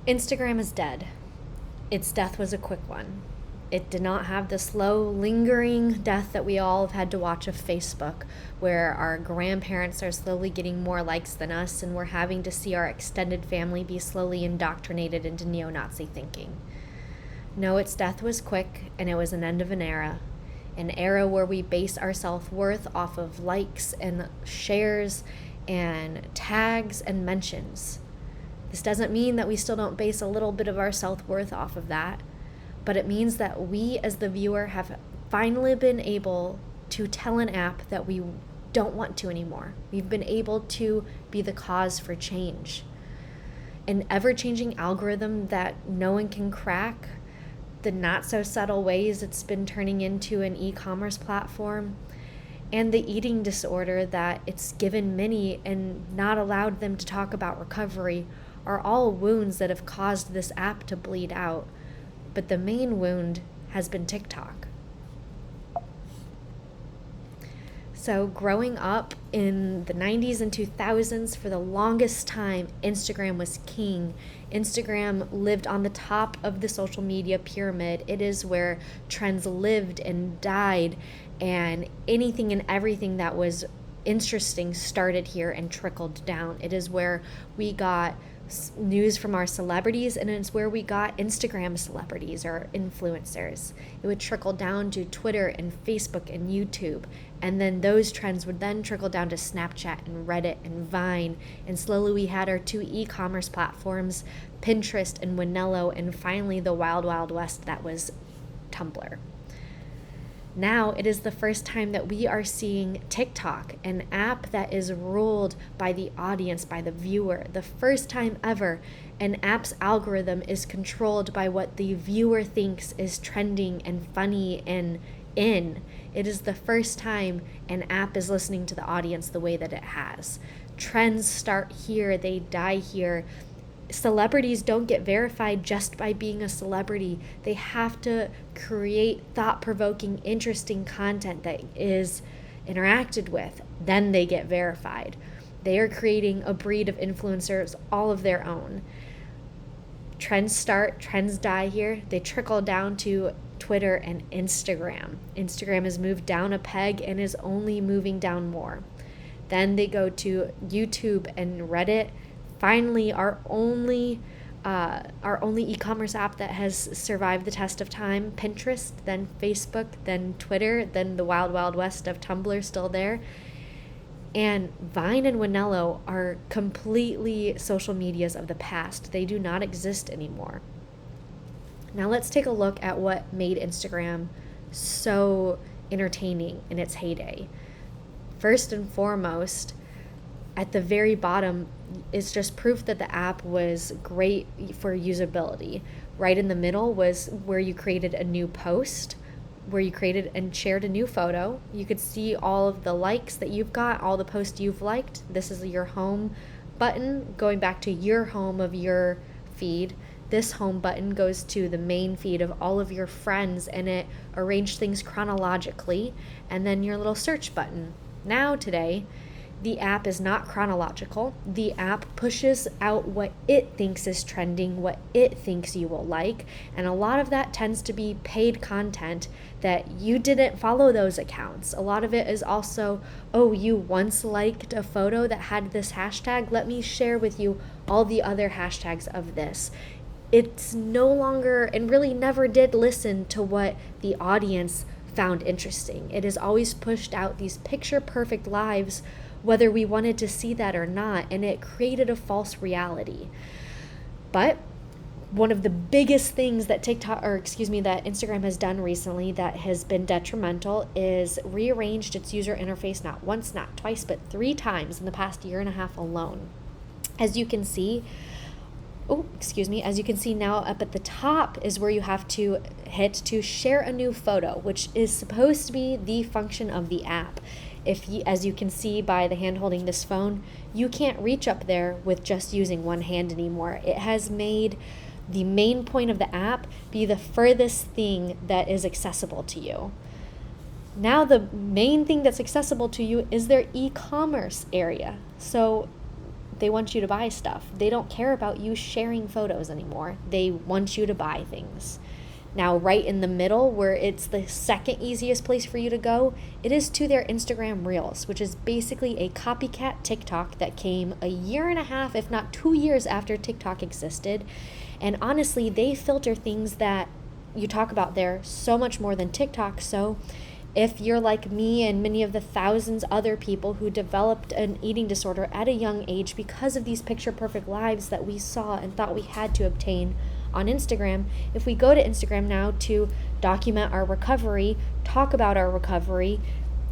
Instagram is dead. Its death was a quick one. It did not have the slow, lingering death that we all have had to watch of Facebook, where our grandparents are slowly getting more likes than us, and we're having to see our extended family be slowly indoctrinated into neo-Nazi thinking. No, its death was quick, and it was an end of an era where we base our self-worth off of likes and shares and tags and mentions. This doesn't mean that we still don't base a little bit of our self-worth off of that, but it means that we as the viewer have finally been able to tell an app that we don't want to anymore. We've been able to be the cause for change. An ever-changing algorithm that no one can crack, the not so subtle ways it's been turning into an e-commerce platform, and the eating disorder that it's given many and not allowed them to talk about recovery are all wounds that have caused this app to bleed out. But the main wound has been TikTok. So growing up in the 90s and 2000s, for the longest time, Instagram was king. Instagram lived on the top of the social media pyramid. It is where trends lived and died, and anything and everything that was interesting started here and trickled down. It is where we got news from our celebrities, and it's where we got Instagram celebrities or influencers. It would trickle down to Twitter and Facebook and YouTube, and then those trends would then trickle down to Snapchat and Reddit and Vine, and slowly we had our two e-commerce platforms, Pinterest and Winello, and finally the wild, wild west that was Tumblr. Now it is the first time that we are seeing TikTok, an app that is ruled by the audience, by the viewer. The first time ever an app's algorithm is controlled by what the viewer thinks is trending and funny and in. It is the first time an app is listening to the audience the way that it has. Trends start here, they die here. Celebrities don't get verified just by being a celebrity. They have to create thought-provoking, interesting content that is interacted with. Then they get verified. They are creating a breed of influencers all of their own. Trends start, trends die here. They trickle down to Twitter and Instagram. Instagram has moved down a peg and is only moving down more. Then they go to YouTube and Reddit. Finally, our only e-commerce app that has survived the test of time, Pinterest, then Facebook, then Twitter, then the wild, wild west of Tumblr still there. And Vine and Winello are completely social medias of the past. They do not exist anymore. Now let's take a look at what made Instagram so entertaining in its heyday. First and foremost, at the very bottom, it's just proof that the app was great for usability. Right in the middle was where you created a new post, where you created and shared a new photo. You could see all of the likes that you've got, all the posts you've liked. This is your home button, going back to your home of your feed. This home button goes to the main feed of all of your friends, and it arranged things chronologically. And then your little search button. Now today, the app is not chronological. The app pushes out what it thinks is trending, what it thinks you will like, and a lot of that tends to be paid content that you didn't follow those accounts. A lot of it is also, oh, you once liked a photo that had this hashtag, let me share with you all the other hashtags of this. It's no longer, and really never did, listen to what the audience found interesting. It has always pushed out these picture-perfect lives, whether we wanted to see that or not, and it created a false reality. But one of the biggest things that that Instagram has done recently that has been detrimental is rearranged its user interface not once, not twice, but 3 times in the past year and a half alone. As you can see now, up at the top is where you have to hit to share a new photo, which is supposed to be the function of the app. As you can see by the hand holding this phone, you can't reach up there with just using one hand anymore. It has made the main point of the app be the furthest thing that is accessible to you. Now the main thing that's accessible to you is their e-commerce area. So They want you to buy stuff. They don't care about you sharing photos anymore. They want you to buy things. Now, right in the middle, where it's the second easiest place for you to go, it is to their Instagram Reels, which is basically a copycat TikTok that came a year and a half, if not 2 years after TikTok existed. And honestly, they filter things that you talk about there so much more than TikTok. So if you're like me and many of the thousands other people who developed an eating disorder at a young age because of these picture perfect lives that we saw and thought we had to obtain on Instagram, if we go to Instagram now to document our recovery, talk about our recovery,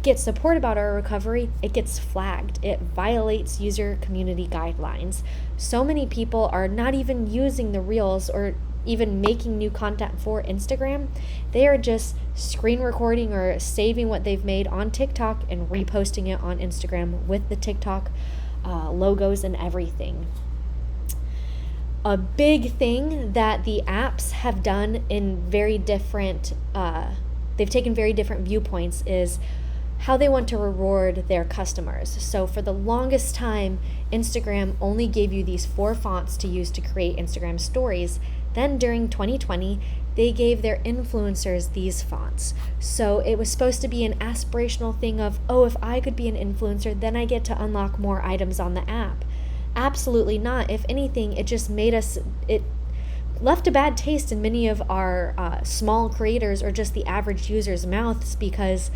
get support about our recovery, it gets flagged. It violates user community guidelines. So many people are not even using the Reels or even making new content for Instagram. They are just screen recording or saving what they've made on TikTok and reposting it on Instagram with the TikTok logos and everything. A big thing that the apps have done in very different, they've taken very different viewpoints is how they want to reward their customers. So for the longest time, Instagram only gave you these 4 fonts to use to create Instagram stories. Then during 2020, they gave their influencers these fonts. So it was supposed to be an aspirational thing of, oh, if I could be an influencer, then I get to unlock more items on the app. Absolutely not. If anything, it just made us, it left a bad taste in many of our small creators or just the average users' mouths, because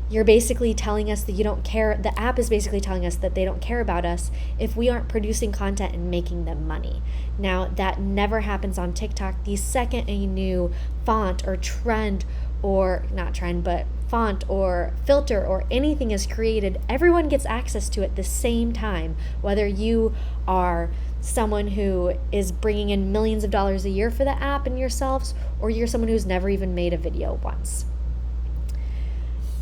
you're basically telling us that you don't care. The app is basically telling us that they don't care about us if we aren't producing content and making them money. Now, that never happens on TikTok. The second a new font or trend, or not trend, but font or filter or anything is created, everyone gets access to it at the same time, whether you are someone who is bringing in millions of dollars a year for the app and yourselves, or you're someone who's never even made a video once.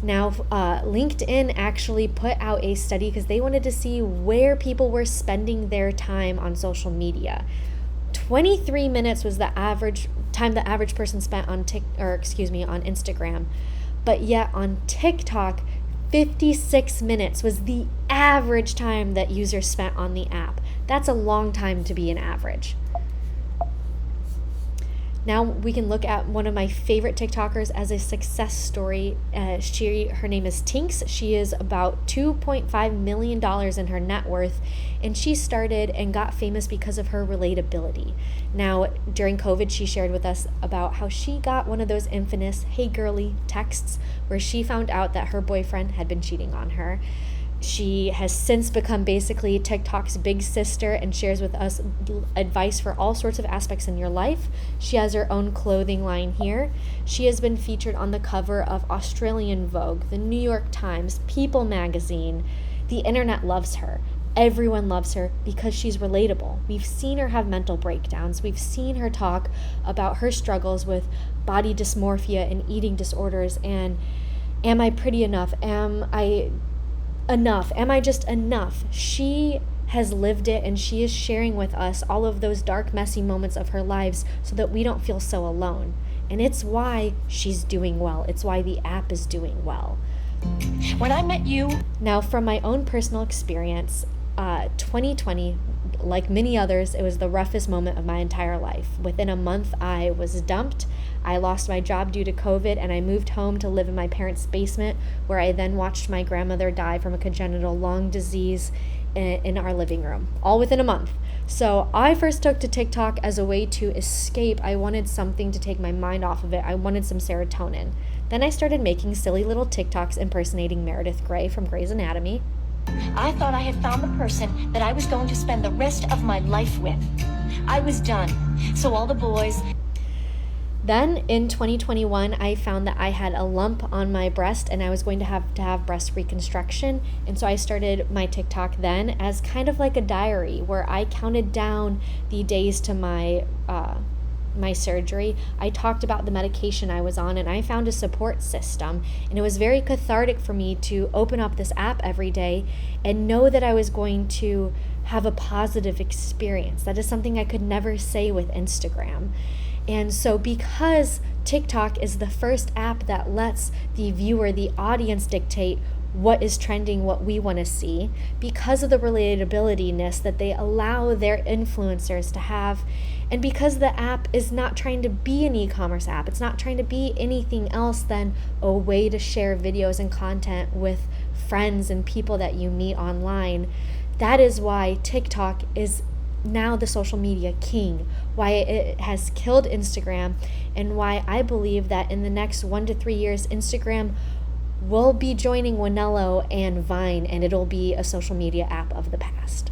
Now, LinkedIn actually put out a study because they wanted to see where people were spending their time on social media. 23 minutes was the average time the average person spent on on Instagram. But yet on TikTok, 56 minutes was the average time that users spent on the app. That's a long time to be an average. Now we can look at one of my favorite TikTokers as a success story. Her name is Tinx. She is about $2.5 million in her net worth, and she started and got famous because of her relatability. Now, during COVID, she shared with us about how she got one of those infamous "hey girly" texts where she found out that her boyfriend had been cheating on her. She has since become basically TikTok's big sister and shares with us advice for all sorts of aspects in your life. She has her own clothing line here. She has been featured on the cover of Australian Vogue, the New York Times, People magazine. The internet loves her. Everyone loves her because she's relatable. We've seen her have mental breakdowns. We've seen her talk about her struggles with body dysmorphia and eating disorders and am I pretty enough? Am I just enough? She has lived it, and she is sharing with us all of those dark, messy moments of her lives so that we don't feel so alone. And it's why she's doing well. It's why the app is doing well. When I met you... Now, from my own personal experience, 2020, like many others, it was the roughest moment of my entire life. Within a month, I was dumped. I lost my job due to COVID, and I moved home to live in my parents' basement, where I then watched my grandmother die from a congenital lung disease in our living room, all within a month. So I first took to TikTok as a way to escape. I wanted something to take my mind off of it. I wanted some serotonin. Then I started making silly little TikToks impersonating Meredith Grey from Grey's Anatomy. I thought I had found the person that I was going to spend the rest of my life with. I was done. So all the boys... Then in 2021, I found that I had a lump on my breast and I was going to have breast reconstruction. And so I started my TikTok then as kind of like a diary where I counted down the days to my surgery. I talked about the medication I was on, and I found a support system. And it was very cathartic for me to open up this app every day and know that I was going to have a positive experience. That is something I could never say with Instagram. And so because TikTok is the first app that lets the viewer, the audience, dictate what is trending, what we want to see, because of the relatability-ness that they allow their influencers to have, and because the app is not trying to be an e-commerce app. It's not trying to be anything else than a way to share videos and content with friends and people that you meet online. That is why TikTok is now the social media king, why it has killed Instagram, and why I believe that in the next 1 to 3 years, Instagram will be joining Wanello and Vine, and it'll be a social media app of the past.